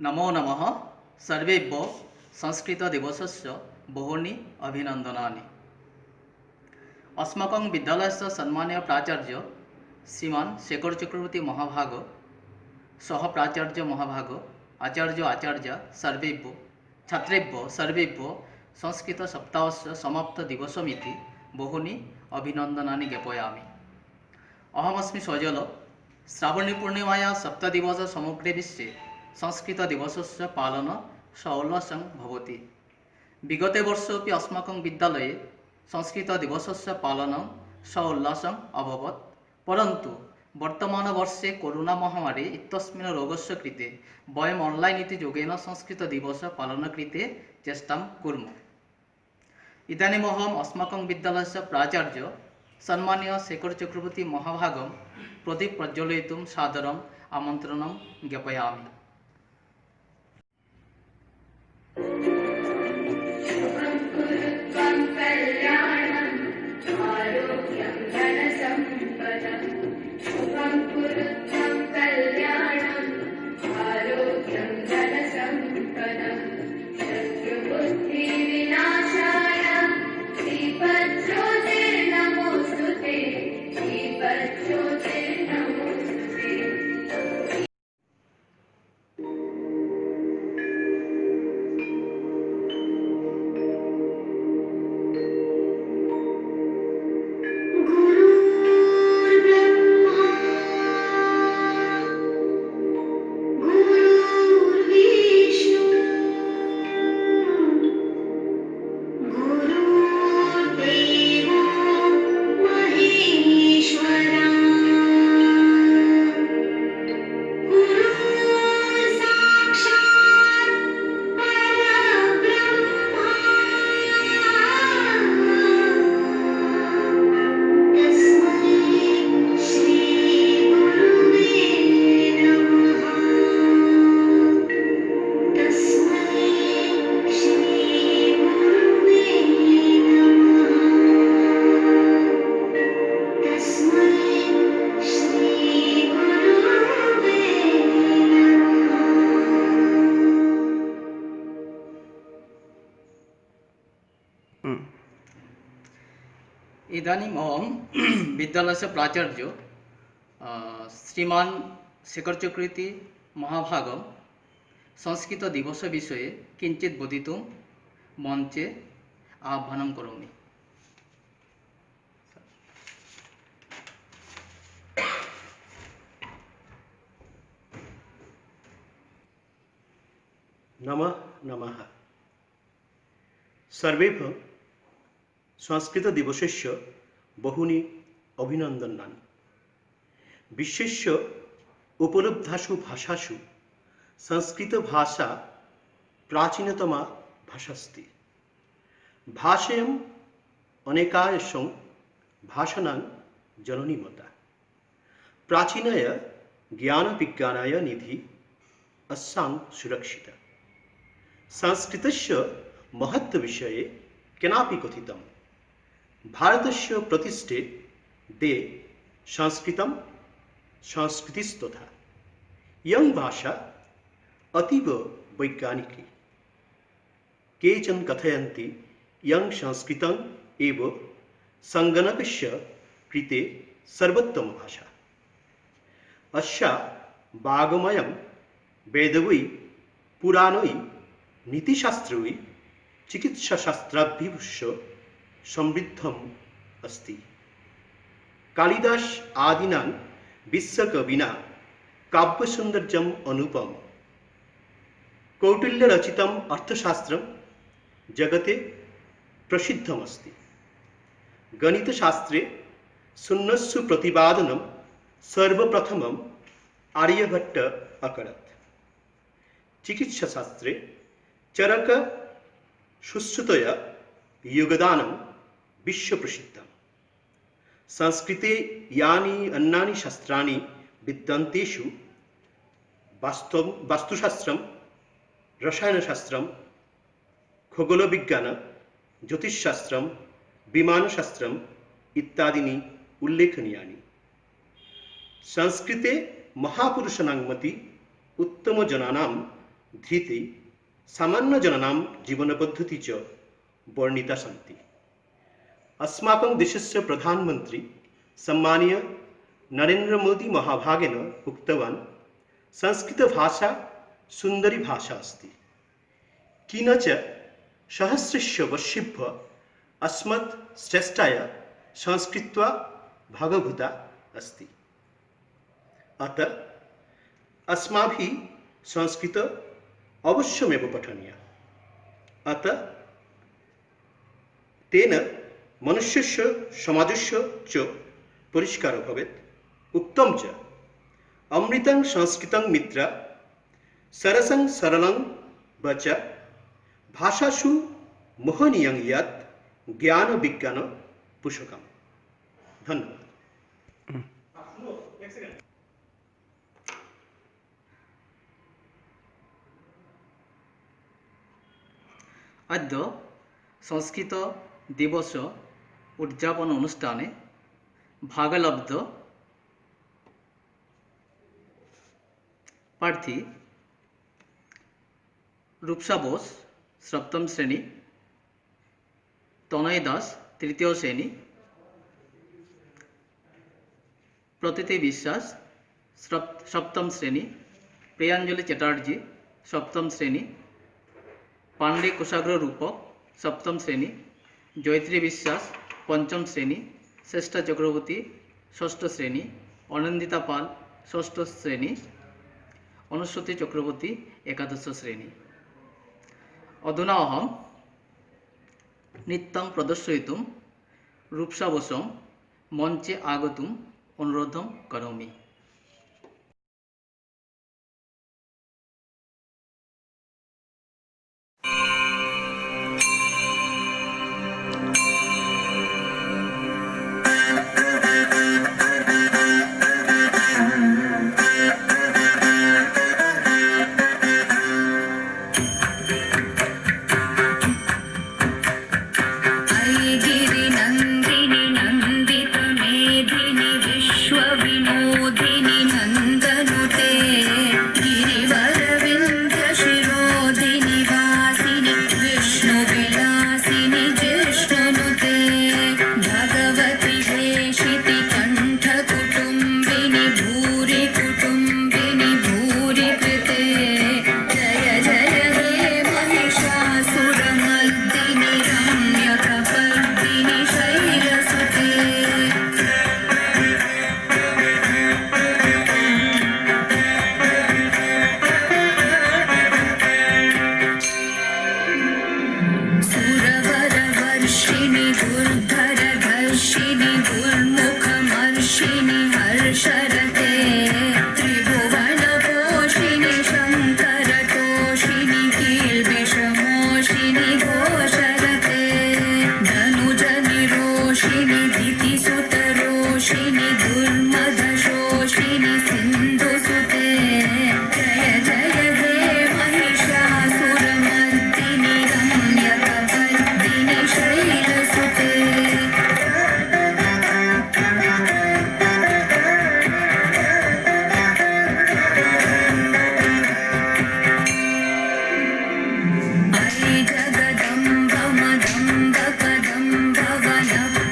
नमो नमः सर्वेभ्यो संस्कृतदिवसस्य बहूनि अभिनन्दनानि। अस्माकं विद्यालयस्य सन्मानीय प्राचार्य श्रीमान् शेखर चक्रवर्ती महाभाग सह प्राचार्य महाभाग आचार्य सर्वेभ्यो छात्रेभ्यो सर्वेभ्यो संस्कृतसप्ताहस्य समाप्तदिवसमिति बहूनि अभिनन्दनानि ज्ञापयामि। अहमस्मि सजल। श्रावणीपूर्णिमायां सप्तदिवस समग्रे विश्वे संस्कृतदिवसस्य पालन सौल्लासं भवति। विगते वर्षोऽपि अस्माकं विद्यालये संस्कृतदिवसस्य पालनं सौल्लासम् अभवत्, परन्तु वर्तमानवर्षे कोरोनामहामारी इत्यस्मिन् रोगस्य कृते वयम् आन्लैन् इति योगेन संस्कृतदिवसपालनकृते चेष्टां कुर्मः। इदानीम् अहम् अस्माकं विद्यालयस्य प्राचार्य सन्मानीय शेखर चक्रवर्ती महाभागं प्रति प्रज्वलयितुं सादरम् आमन्त्रणं ज्ञापयामि। इदानीम् अहं विद्यालयस्य प्राचार्य श्रीमान् शेखर चक्रवर्ती महाभागं संस्कृतदिवसविषये किञ्चित् बोधितुं मञ्चे आह्वानं करोमि। नमः नमः। सर्वेभ्यः संस्कृतदिवसस्य बहूनि अभिनन्दनानि। विश्वस्य उपलब्धासु भाषासु संस्कृतभाषा प्राचीनतमा भाषा अस्ति। भाषायाम् अनेकासां भाषाणां जननी माता। प्राचीनया ज्ञानविज्ञानाय निधि अस्यां सुरक्षिता। संस्कृतस्य महत्त्वविषये केनापि कथितं। भारतस्य प्रतिष्ठे दे संस्कृतं संस्कृतिस्तथा। इयं भाषा अतीव वैज्ञानिकी। केचन कथयन्ति इयं संस्कृतम् एव संगणकस्य कृते सर्वोत्तमा भाषा। अस्या वाङ्मयं वेदैः पुराणैः नीतिशास्त्रैः चिकित्साशास्त्राभ्यां समृद्धम् अस्ति। कालिदास आदीनां विश्वकविना काव्यसौन्दर्यम् अनुपमम्। कौटिल्यरचितम् अर्थशास्त्रं जगते प्रसिद्धमस्ति। गणितशास्त्रे शून्यस्य प्रतिपादनं सर्वप्रथमम् आर्यभट्टः अकरोत्। चिकित्साशास्त्रे चरकसुश्रुतया योगदानं विश्वप्रसिद्धम्। संस्कृते यानि अन्यानि शास्त्राणि विद्यन्तेषु वास्तुशास्त्रं, रसायनशास्त्रं, खगोलविज्ञानं, ज्योतिषशास्त्रं, विमानशास्त्रम् इत्यादीनि उल्लेखनीयानि। संस्कृते महापुरुषाणां मति उत्तमजनानां धृति सामान्यजनानां जीवनपद्धति च वर्णिता सन्ति। अस्माकं देशस्य प्रधानमन्त्री सम्मानीय नरेन्द्र मोदी महाभागेन उक्तवान् संस्कृतभाषा सुन्दरी भाषा अस्ति। किन च सहस्रस्य वर्षेभ्यः अस्मत् श्रेष्ठाय संस्कृत्वा भागभूता अस्ति। अतः अस्माभिः संस्कृत अवश्यमेव पठनीया। अतः तेन मनुष्यस्य समाजस्य च परिष्कारः भवेत्। उक्तं च अमृतं संस्कृतं मित्र सरसं सरलं वच भाषासु मोहनीयं यत् ज्ञान विज्ञान पुष्पकम्। धन्यवाद। अद्य संस्कृत दिवस उद्यापन अनुष्ठाने भागलब्ध प्रार्थी रूपसा बोस सप्तम श्रेणी, तनय दास तृतीय श्रेणी, प्रतिति विश्वास सप्तम श्रेणी, प्रियांजलि चैटार्जी सप्तम श्रेणी, पांडे कुशाग्र रूपक सप्तम श्रेणी, जयत्री विश्वास पंचम श्रेणी, श्रेष्ठ चक्रवर्ती षष्ठ श्रेणी, अनंदिता पाल षष्ठ श्रेणी, अनुश्रुति चक्रवर्ती एकादश श्रेणी। अधुना अहं नृत्यं प्रदर्शयितुं रूपसा बोसं मंचे आगतुम् अनुरोधं करोमि।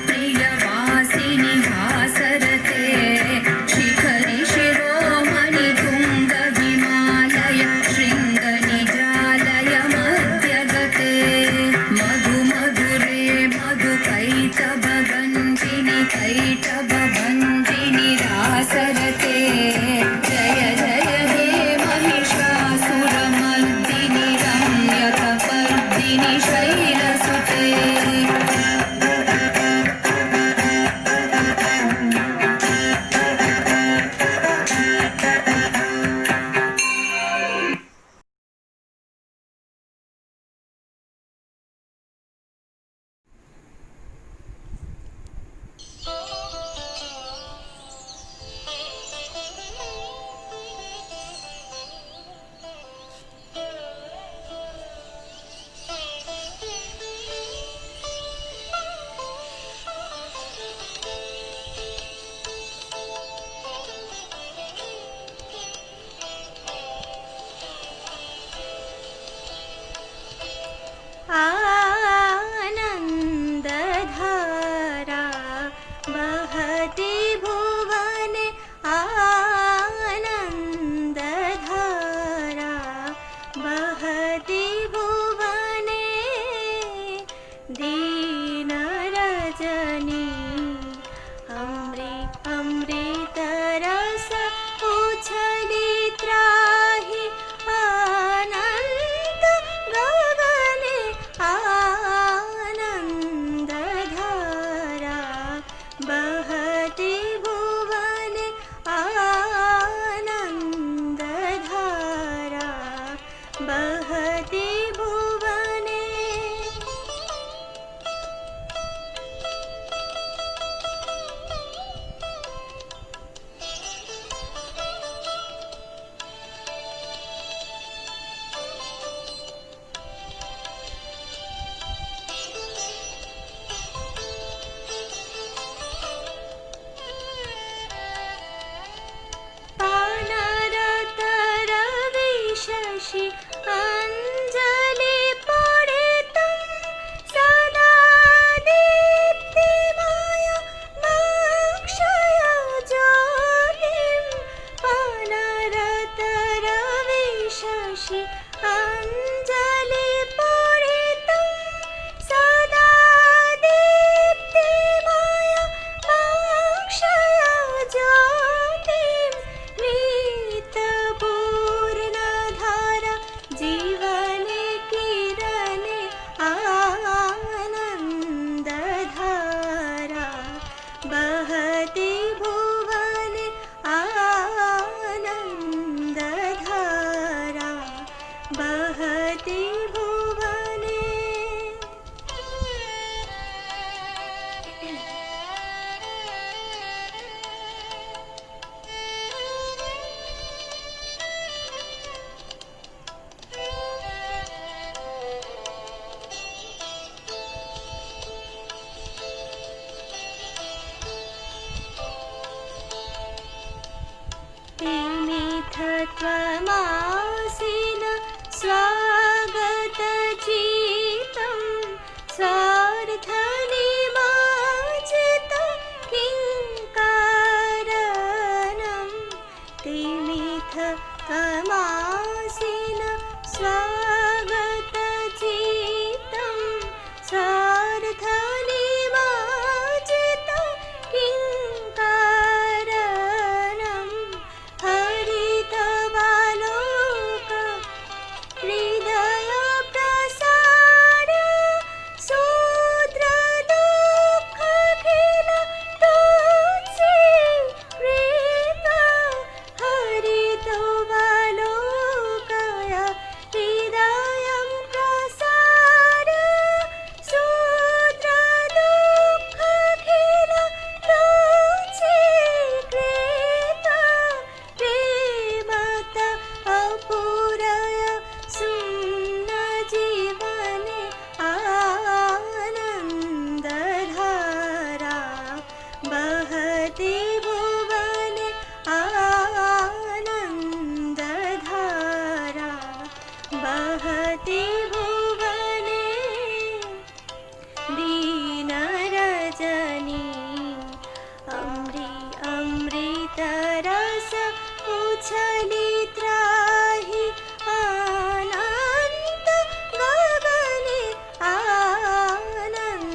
प्रियवासिनि भासरते त्वमासीन स्वागतचित्तं स्वार्थनिमाचित किङ्कारणं तिमिथ तमासीन स्वागतचित्तं स्वार्थनिमाचित किङ्कारणं हरितवालोक हृदय प्रसार सूत्र दुःखखिल तुझसे कृत हरितवालोकय हृदयं प्रसार सूत्र दुःखखिल तुझसे कृत प्रेमत अपूरय सुन्न जीवने आनन्दधारा बहति भुवने आनन्दधारा बहति भुवने दीनरजनी अमृतरस उछलित्राहि अनन्त गगने आनन्दधारा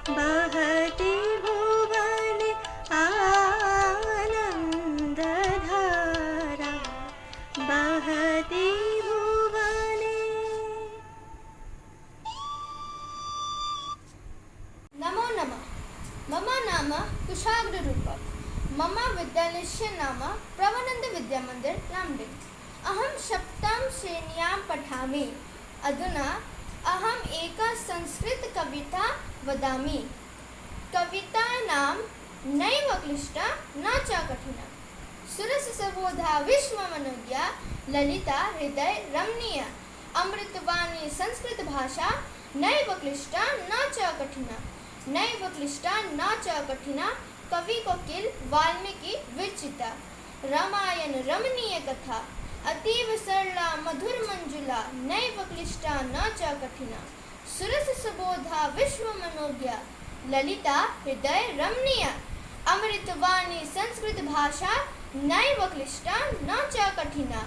बहति भुवने आनन्दधारा बहति भुवने। नमो नमः। मम नाम कुशाग्ररूपः। मम विद्यालयस्य नाम प्रवानन्द विद्यामन्दिर रामटेक। अहं सप्तम श्रेण्यां पठामि। अधुना अहम् एका संस्कृतकविता वदामि। कविता नाम नैव क्लिष्टा न च कठिना। सुरससबोधा विश्वमनोज्ञा ललिता हृदय रमणीया। अमृतवाणी संस्कृत भाषा नैव क्लिष्टा न च कठिना। नैव क्लिष्टा न च कठिना। कवि कोकिल वाल्मीकि विरचिता। रामायण रमणीय कथा अतीव सरला मधुर मंजुला। नैव क्लिष्टा न च कठिना। सुरससबोधा विश्वमनोज्ञा ललिता हृदय रमणीया। अमृतवाणी संस्कृत भाषा नैव क्लिष्टा न च कठिना।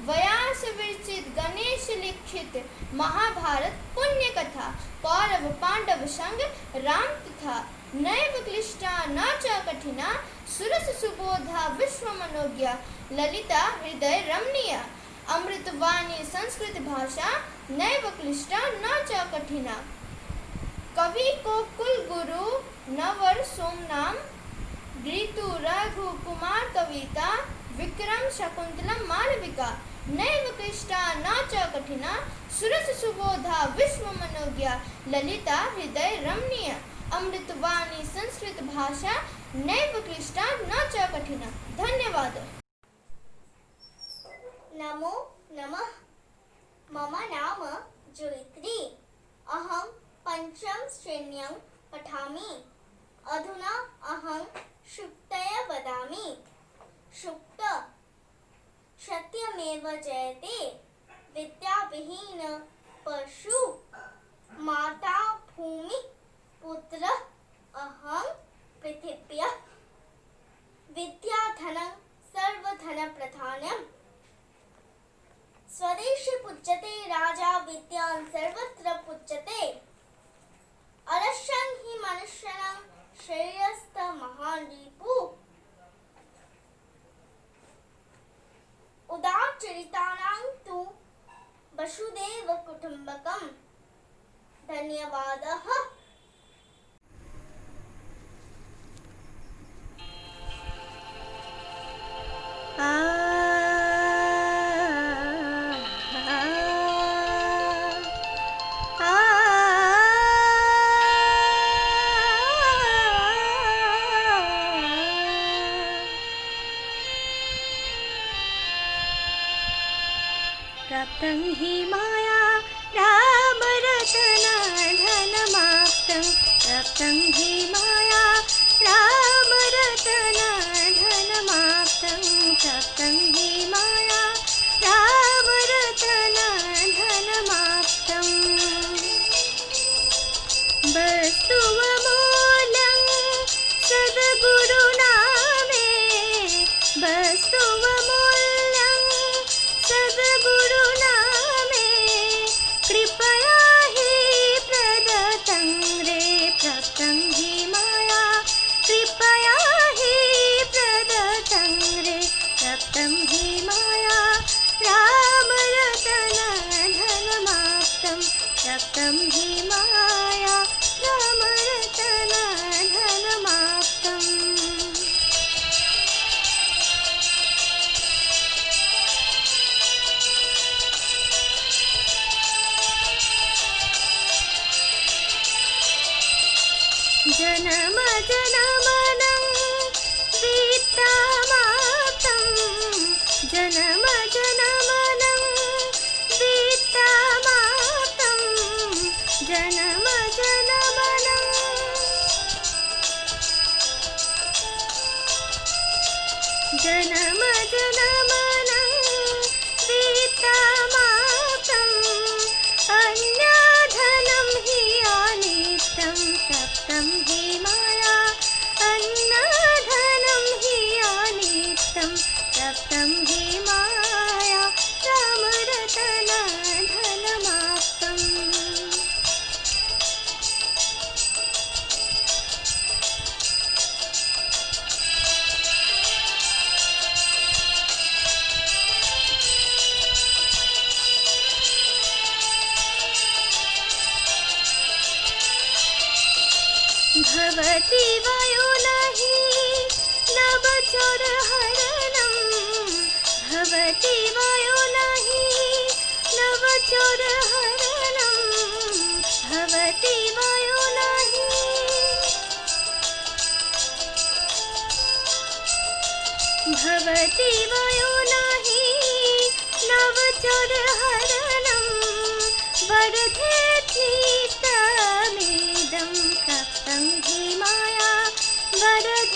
व्यास विरचित गणेश लिखित महाभारत पुण्य कथा। कौरव पांडव संग राम तथा। नैव क्लिष्टा न च कठिना। सुरस सुबोधा विश्वमनोज्ञा ललिता हृदय रमणीया। अमृतवाणी संस्कृत भाषा नैव क्लिष्टा न च कठिना। कवि को कुल गुरु नवर सोमनाम। ऋतु रघु कुमार कविता विक्रम शकुंतलम मालविका। नैव क्लिष्टा न च कठिना। सुरस सुबोधा विश्वमनोज्ञा ललिता हृदय रमणीया। अमृतवाणी संस्कृत भाषा नैव क्लिष्टा न च कठिना। धन्यवाद। नमो नमः। मम नाम जोयत्री। अहं पंचम श्रेण्यां पठामि। अधुना अहं सूक्तय वदामि। सूक्त सत्यमेव जयते विद्याविहीन पशु माता भूमि पुत्र अहं पृथिव्या। विद्याधनं सर्वधनप्रधानम्। स्वदेशे पूज्यते राजा विद्यां सर्वत्र पूज्यते। अलस्यं हि मनुष्याणां श्रेयस्थ महान् रिपुः। उदारचरितानां तु वसुदेव कुटुम्बकम्। धन्यवादः। प्राप्तं हि माया रामरतनधनमाप्तं। प्राप्तं हि माया रामरतनधनमाप्तं। तप्तं हि माया रामरतनधनमाप्तम् वस्तुवमूल्यं सद्गुरुनामे वस्तुवमूल्यं सद्गुरुनामे कृपया हि प्रदत्तं रे प्राप्तं हि माया कृपया हि प्रदत्तं रे प्राप्तं हि माया रामरतनधनमाप्तं प्राप्तं हि माया रामरतनधनमाप्तम् जनम जनमनं वित्तमाप्तं जनम जनमनं वित्तमाप्तं जनम जनमनं जनम जनमनं वित्तमाप्तम् अन्यधनं हि अनिष्टं प्राप्तं हि माया अन्यधनं हि अनिष्टं प्राप्तं हि माया रामरतनधनमाप्तम् भवति वयो नहि नवचोरहरणं भवति वयो नहि नवचोरहरणं भवति वयो नहि भवति वयो नहि नवचोरहरणं वर्धेत्नीतमिदं प्राप्तं हि माया वर्धेत्नीतमिदं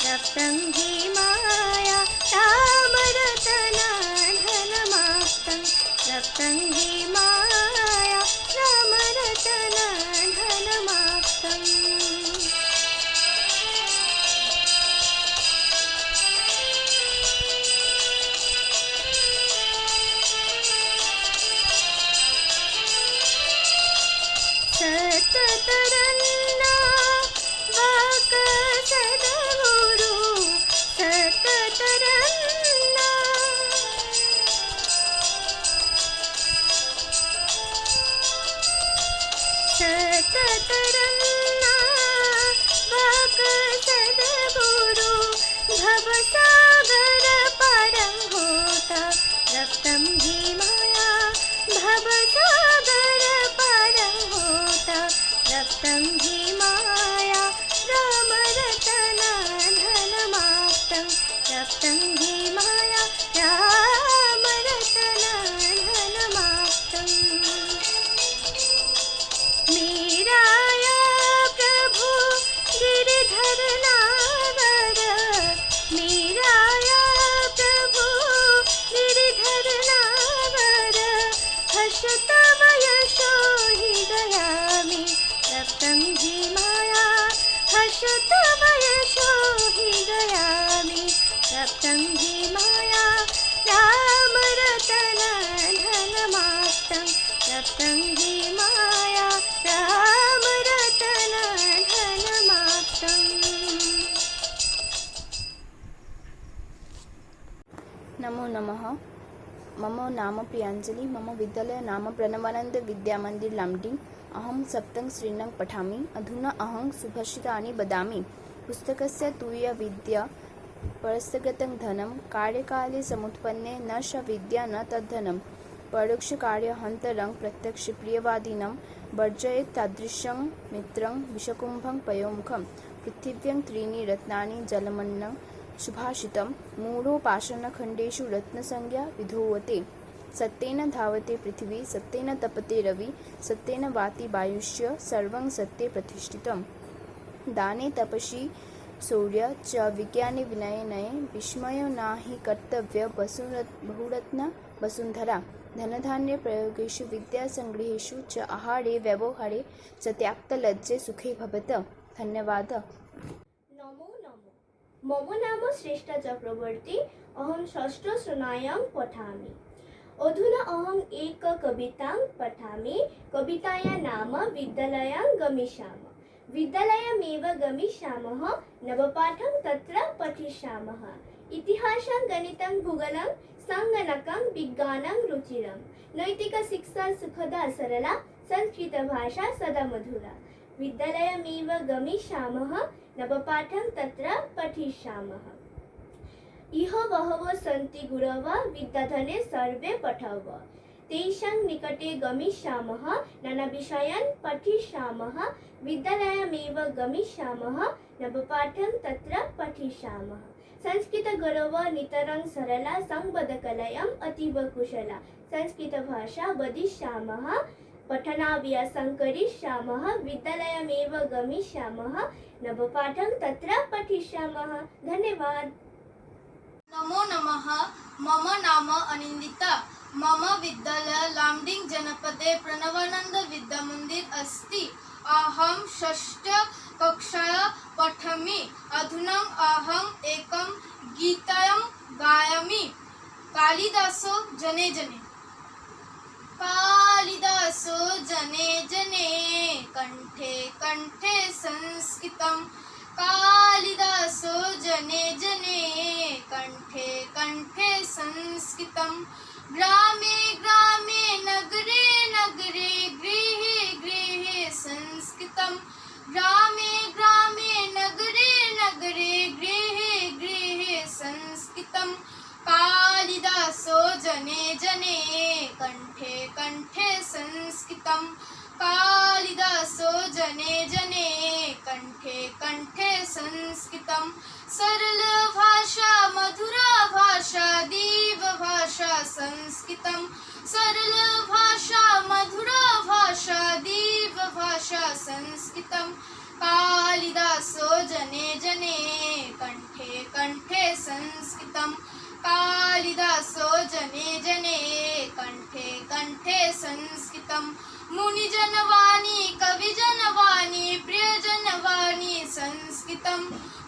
प्राप्तं हि माया रामरतनधनमाप्तं प्राप्तं हि माया रामरतनधनमाप्तम् सततरन्ना वाक सद्गुरु सततरन्ना सततरन्ना वाक सद्गुरु भवसागर पारं होता रक्तं हि माया भवसागर पारं होता रक्तं हि माया रामरतनधनमाप्तं रक्तं हि माया रामरतनधनमाप्तम् मीराया प्रभु गिरिधर नागर मीराया प्रभु गिरिधर नागर हर्षतव यशो हि गयामि रक्तं हि माया हर्षतव यशो हि गयामि रक्तं हि माया रामरतनधनमाप्तं रक्तं हि माया रामरतनधनमाप्तम्। नमो नमः। मम नाम प्रियांजलि। मम विद्यालय नाम प्रणवानंद विद्यामन्दिर लाम्डी। अहं सप्तम श्रेणीं पठामि। अधुना अहं सुभाषितानि वदामि। पुस्तकस्य तुरीयविद्या परस्तगतं धनं कार्यकाले समुत्पन्ने न स विद्या न तद्धनं परोक्षकार्यहन्तरं प्रत्यक्षप्रियवादिनं वर्जयेत् तादृशं मित्रं विषकुम्भं पयोमुखं पृथिव्यां त्रीणि रत्नानि जलमन्नं सुभाषितं मूढोपाषाणखण्डेषु रत्नसंज्ञा विधूयते। सत्येन धावते पृथिवी सत्येन तपते रवि सत्येन वाति वायुश्च सर्वं सत्ये प्रतिष्ठितम्। दाने तपसि शौर्य च विज्ञाने विनयने विस्मयो न हि कर्तव्य बहुरत्न वसुंधरा धनधान्य प्रयोगेषु विद्यासंग्रहेषु च आहारे व्यवहारे च त्याक्तलज्जे सुखे भवत। धन्यवाद। नमो नमो। मम नाम श्रेष्ठ चक्रवर्ती। अहं षष्ठ श्रेण्यां पठामि। अधुना अहम् एक कवितां पठामि। कवितायाः नाम विद्यालयं गमिष्यामः। विद्यालयमेव गमिष्यामः, नवपाठं तत्र पठिष्यामः। इतिहासं, गणितं, भूगोलं, सङ्गणकं, विज्ञानं रुचिरं। नैतिकशिक्षा सुखदा सरला, संस्कृतभाषा सदा मधुरा। विद्यालयमेव गमिष्यामः, नवपाठं तत्र पठिष्यामः। इह बहवो सन्ति गुरवः, विद्याधने सर्वे पठवः। तेषां निकटे गमिष्यामः, नानाविषयान् पठिष्यामः। विद्यालयमेव गमिष्यामः, नवपाठं तत्र पठिष्यामः। संस्कृतगुरवः नितरं सरला, संवादकलायाम् अतीव कुशला। संस्कृतभाषा वदिष्यामः, पठनाभ्यासं करिष्यामः। विद्यालयमेव गमिष्यामः, नवपाठं तत्र पठिष्यामः। धन्यवाद। नमो नमः। मम नाम अनिन्दिता। मम विद्यालय लामडिंग जनपदे प्रणवानंद विद्यामन्दिर अस्ति। अहं षष्ठ कक्षायां पठामि। अधुना अहम् एकं गीतं गायामि। कालिदासो जने जने। कालिदासो जने जने, कंठे कंठे संस्कृतं। कालिदासो जने जने, कंठे कंठे संस्कृतं। ग्रामे ग्रामे नगरे नगरे, गृहे गृहे संस्कृतं। ग्रामे ग्रामे नगरे नगरे, गृहे गृहे संस्कृतं। कालिदासो जने जने, कंठे कंठे संस्कृतं। कालिदासो जने जने, कंठे कंठे संस्कृतं। सरल भाषा, मधुरा भाषा, दिव्य भाषा संस्कृतं। सरल भाषा, मधुरा भाषा, दिव्य भाषा संस्कृतं। कालिदासो जने जने, कंठे कंठे संस्कृतं। कालिदासो जने जने, कंठे कंठे संस्कृतं। मुनिजनवाणी, कविजनवाणी, प्रियजनवाणी संस्कृतं।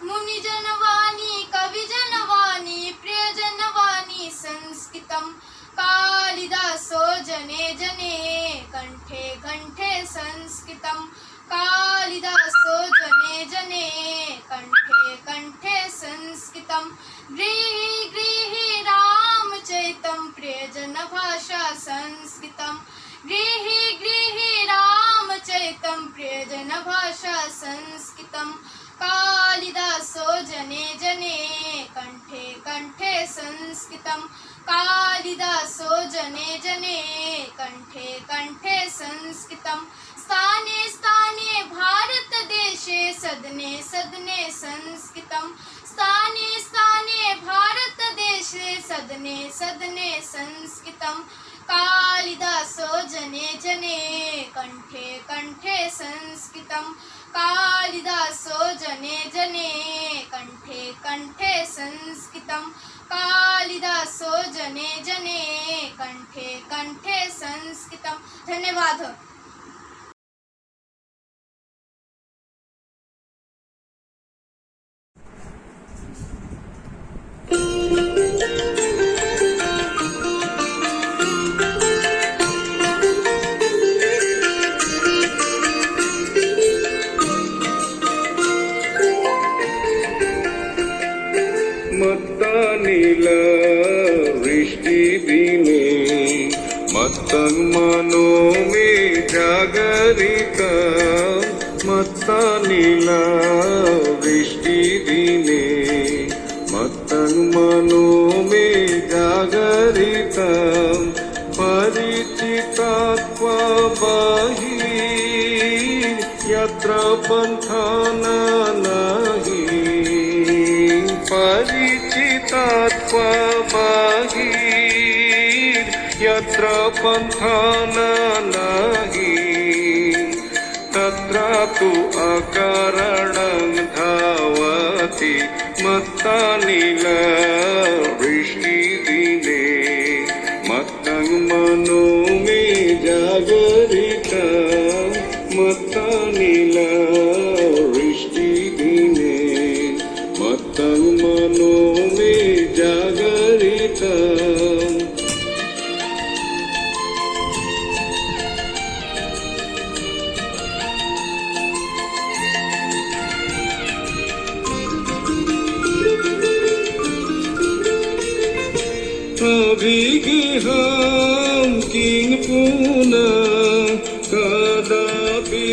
मुनिजनवाणी, कविजनवाणी, प्रियजनवाणी संस्कृतं। कालिदासो जने जने, कंठे कंठे संस्कृतं। कालिदासो जने जने, कंठे कंठे संस्कृतं। गृहे गृहे रामचरितं, प्रियजनभाषा संस्कृतं। गृहे गृहे रामचरितं, प्रियजनभाषा संस्कृतं। कालिदासो जने जने, कंठे कंठे संस्कृतं। कालिदासो जने जने, कंठे कंठे संस्कृतं। स्थाने स्थाने भारतदेशे, सदने सदने संस्कृतं। स्थाने स्थाने भारतदेशे, सदने सदने संस्कृतं। कालिदासो जने जने, कंठे कंठे संस्कृतं। कालिदासो जने जने, कंठे कंठे संस्कृतं। कालिदासो जने जने, कंठे कंठे संस्कृतं। धन्यवाद। मत्तनीला वृष्टि दिने, मत्तन्मनो मे जागरिता। मत्तनीला वृष्टि दिने, मत्तन्मनो मे जागरिता। परिचितात्मा बहिः, यत्र पन्थाना नहि। परिचितात्मा बहिः, यत्र पन्थाना नहि। तत्र तु अकारणं धावति मत्तानिल वृष्टिदिने मत्तं मनो मे जागरितं मत्तानिल वृष्टिदिने मत्तं मनो मे जागरितं अभिगेहं किं पुनः कदापि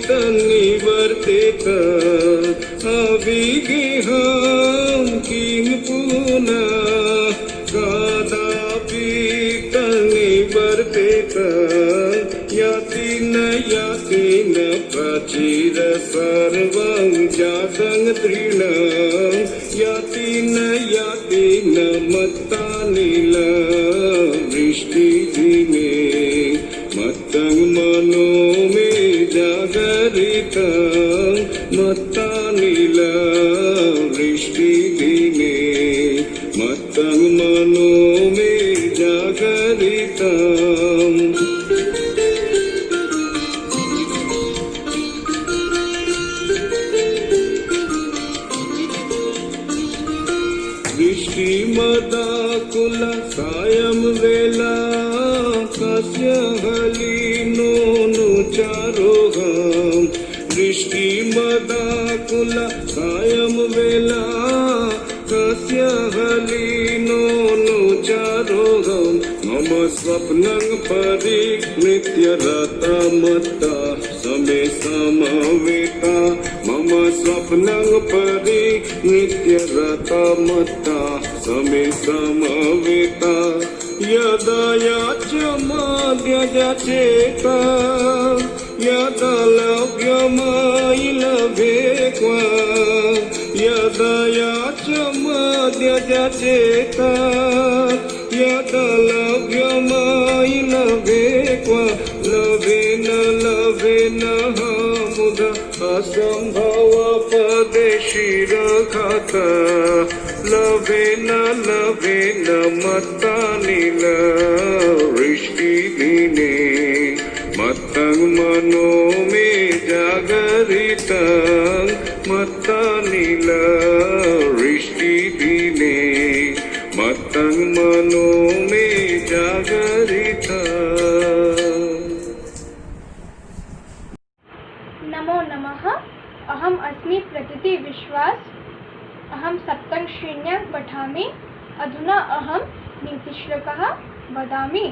तन्निवर्तेत अभिगेहं किं पुनः कदापि तन्निवर्तेत याति न प्राचीर सर्वं जातं तृणं याति न मत्तानिल वृष्टिदिने मत्तं मनो मे जागरितं मत्तानिल वृष्टिदिने मत्तं मनो मे जागरितं वृष्टिमदाकुल सायं वेला कस्य हलिनोऽनुचारोऽहं वृष्टिमदाकुल सायं वेला कस्य हलिनोऽनुचारोऽहं मम स्वप्नं परिकृत्य रतमत्ता समे समवेता मम स्वप्नं परिकृत्य रतमत्ता समे समवेता यदा याच्यमाद्यजचेता यदा लभ्यमायि लभे क्व यदा याच्यमाद्यजचेता यदा लभ्यमायि लभे क्व लभे न मुद असंभव पदे शिरघात लभे न मत्तानिल वृष्टिदिने मत्तं मनो मे जागरितं मत्तानिल वृष्टिदिने मत्तं मनो मे जागरितं नमो नमः। अहम् अस्मि प्रकृति विश्वास। अहं सप्तं श्रेण्यां पठामि। अधुना अहं नीतिश्लोकः वदामि।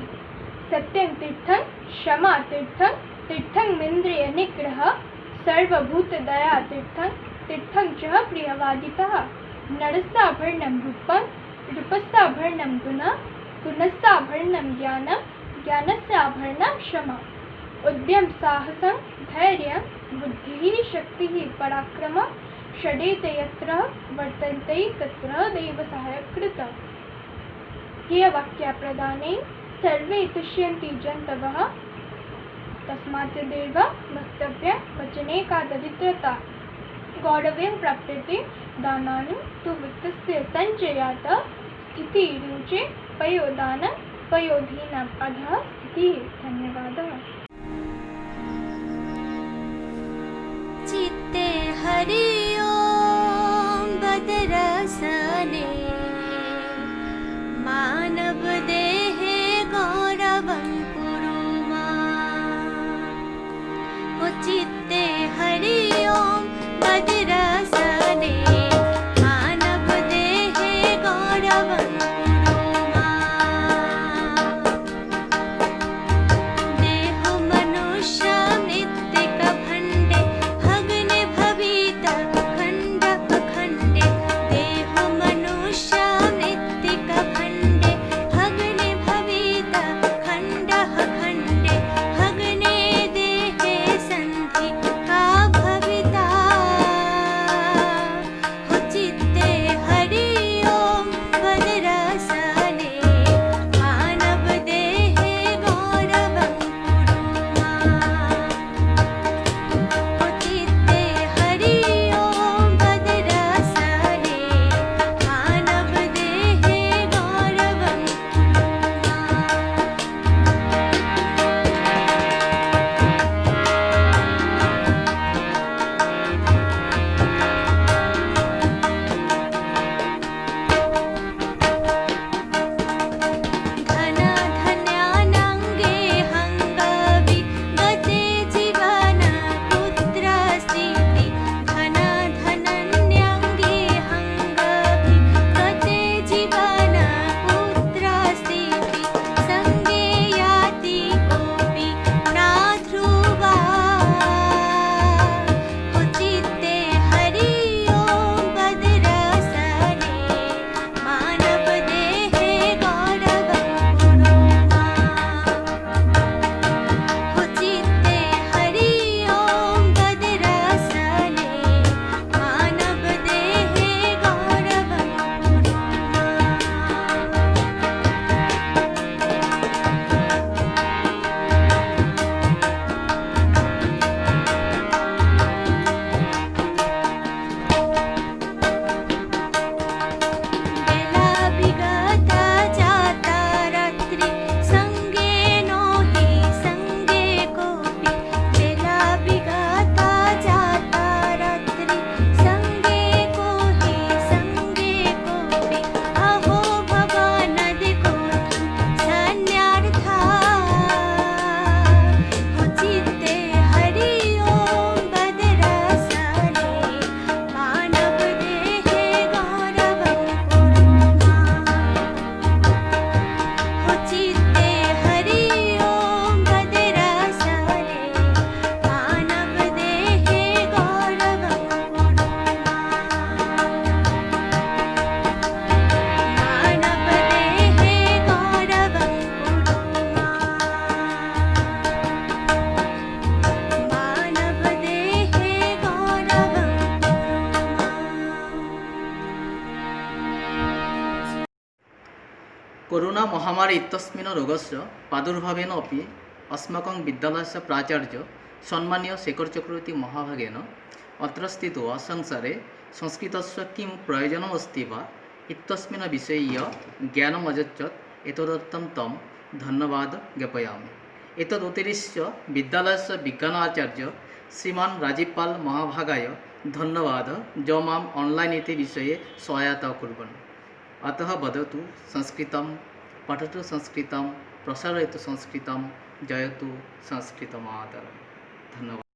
सत्यं तीर्थं क्षमा तीर्थं तीर्थं मिन्द्रियनिग्रहः सर्वभूतदया तीर्थं तीर्थं च प्रियवादितः नरस्याभरणं रूपं रूपस्याभरणं गुणः गुणस्याभरणं ज्ञानं ज्ञानस्याभरणं क्षमा उद्यम साहसं धैर्यं बुद्धिः शक्तिः पराक्रमः षडेत यत्र वर्तन्ते तत्र दैवसहायकृतः ध्येयवाक्यप्रदाने सर्वे तुष्यन्ति जन्तवः तस्मात् देव वक्तव्य वचने का दरिद्रता गौरवं प्राप्यते दानानि तु वित्तस्य सञ्चयात् स्थितिरुचे पयोदानं पयोधीनाम् अधः स्थितिः। धन्यवादः। चित्ते हरि ओम बदरसने मानव देहे गौरवं कुरुमा ओ चित्ते हरि ओम बदरसने मानव देहे गौरवं कुरुमा देह मनुष्य मृत्तिक भण्डे भग्ने कोरोना महामारी इत्यस्मिन् रोगस्य प्रादुर्भावेन अपि अस्माकं विद्यालयस्य प्राचार्य सम्मानीय शेखर चक्रवर्ती महाभागेन अत्र स्थितो संसारे संस्कृतस्य किं प्रयोजनमस्ति वा इत्यस्मिन् विषयीय ज्ञानम् अयच्छत् एतदर्थं तं धन्यवादं ज्ञापयामि। एतदतिरिच्य विद्यालयस्य विज्ञानाचार्य श्रीमान् राजीवपाल महाभागाय धन्यवादः जो माम् ऑनलाइन इति विषये सहायता कुर्वन्। अतः वदतु संस्कृतं, पठतु संस्कृतं, प्रसारयतु संस्कृतं, जयतु संस्कृतमातरम्। धन्यवादः।